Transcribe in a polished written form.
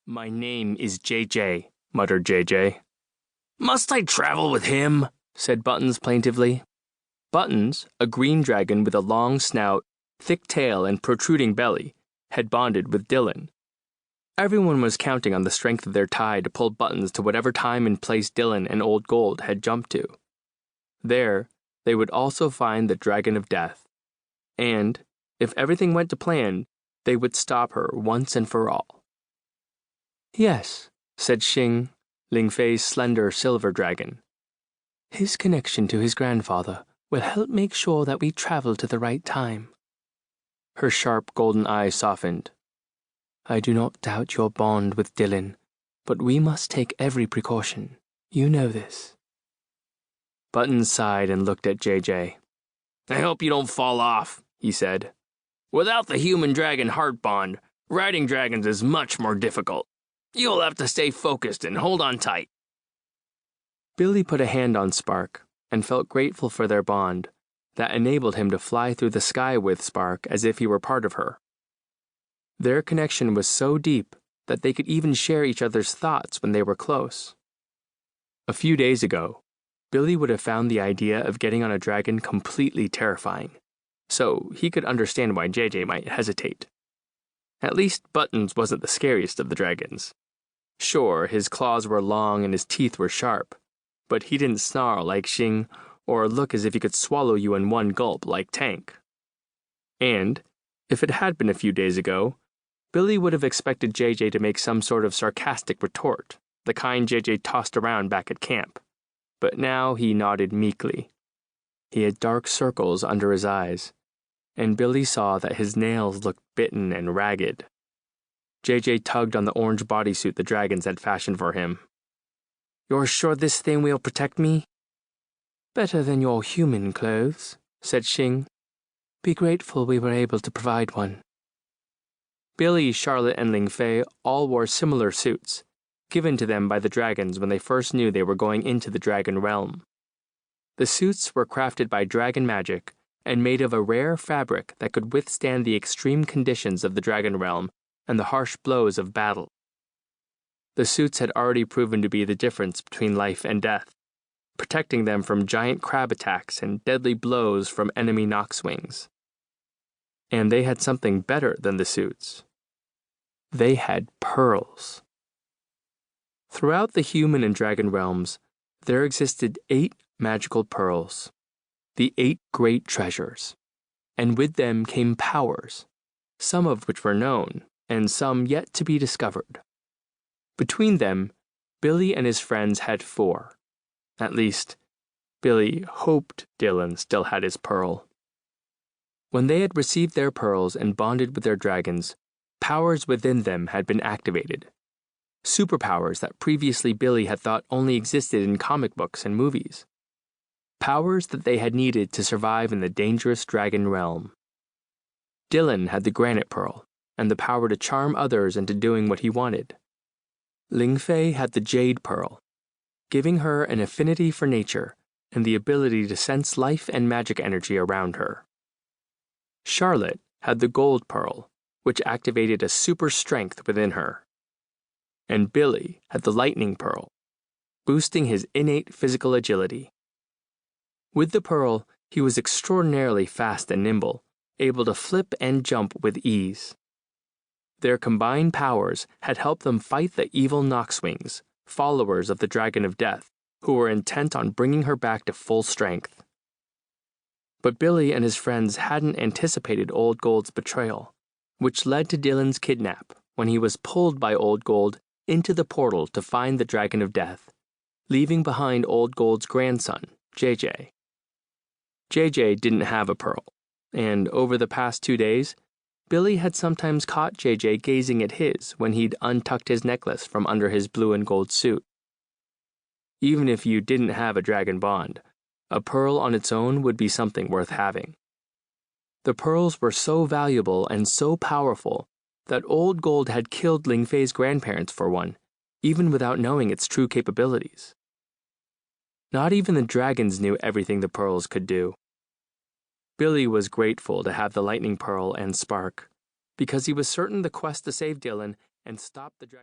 "My name is JJ, muttered JJ. "Must I travel with him?" said Buttons plaintively. Buttons, a green dragon with a long snout, thick tail, and protruding belly, had bonded with Dylan. Everyone was counting on the strength of their tie to pull Buttons to whatever time and place Dylan and Old Gold had jumped to. There, they would also find the Dragon of Death. And, if everything went to plan, they would stop her once and for all. "Yes," said Xing, Ling-Fei's slender silver dragon. "His connection to his grandfather will help make sure that we travel to the right time." Her sharp golden eyes softened. "I do not doubt your bond with Dylan, but we must take every precaution. You know this." Buttons sighed and looked at JJ. "I hope you don't fall off," he said. "Without the human-dragon heart bond, riding dragons is much more difficult. You'll have to stay focused and hold on tight." Billy put a hand on Spark and felt grateful for their bond that enabled him to fly through the sky with Spark as if he were part of her. Their connection was so deep that they could even share each other's thoughts when they were close. A few days ago, Billy would have found the idea of getting on a dragon completely terrifying, so he could understand why JJ might hesitate. At least Buttons wasn't the scariest of the dragons. Sure, his claws were long and his teeth were sharp, but he didn't snarl like Xing or look as if he could swallow you in one gulp like Tank. And, if it had been a few days ago, Billy would have expected JJ to make some sort of sarcastic retort, the kind JJ tossed around back at camp. But now he nodded meekly. He had dark circles under his eyes, and Billy saw that his nails looked bitten and ragged. JJ tugged on the orange bodysuit the dragons had fashioned for him. "You're sure this thing will protect me?" "Better than your human clothes," said Xing. "Be grateful we were able to provide one." Billy, Charlotte, and Ling-Fei all wore similar suits, given to them by the dragons when they first knew they were going into the dragon realm. The suits were crafted by dragon magic and made of a rare fabric that could withstand the extreme conditions of the dragon realm and the harsh blows of battle. The suits had already proven to be the difference between life and death, protecting them from giant crab attacks and deadly blows from enemy knockswings. And they had something better than the suits. They had pearls. Throughout the human and dragon realms, there existed 8 magical pearls, the 8 great treasures, and with them came powers, some of which were known, and some yet to be discovered. Between them, Billy and his friends had 4. At least, Billy hoped Dylan still had his pearl. When they had received their pearls and bonded with their dragons, powers within them had been activated. Superpowers that previously Billy had thought only existed in comic books and movies. Powers that they had needed to survive in the dangerous dragon realm. Dylan had the granite pearl and the power to charm others into doing what he wanted. Ling-Fei had the jade pearl, giving her an affinity for nature and the ability to sense life and magic energy around her. Charlotte had the gold pearl, which activated a super strength within her. And Billy had the lightning pearl, boosting his innate physical agility. With the pearl, he was extraordinarily fast and nimble, able to flip and jump with ease. Their combined powers had helped them fight the evil Knockswings, followers of the Dragon of Death, who were intent on bringing her back to full strength. But Billy and his friends hadn't anticipated Old Gold's betrayal, which led to Dylan's kidnap when he was pulled by Old Gold into the portal to find the Dragon of Death, leaving behind Old Gold's grandson, JJ. JJ didn't have a pearl, and over the past 2 days, Billy had sometimes caught JJ gazing at his when he'd untucked his necklace from under his blue and gold suit. Even if you didn't have a dragon bond, a pearl on its own would be something worth having. The pearls were so valuable and so powerful that Old Gold had killed Ling-Fei's grandparents for one, even without knowing its true capabilities. Not even the dragons knew everything the pearls could do. Billy was grateful to have the lightning pearl and spark, because he was certain the quest to save Dylan and stop the dragon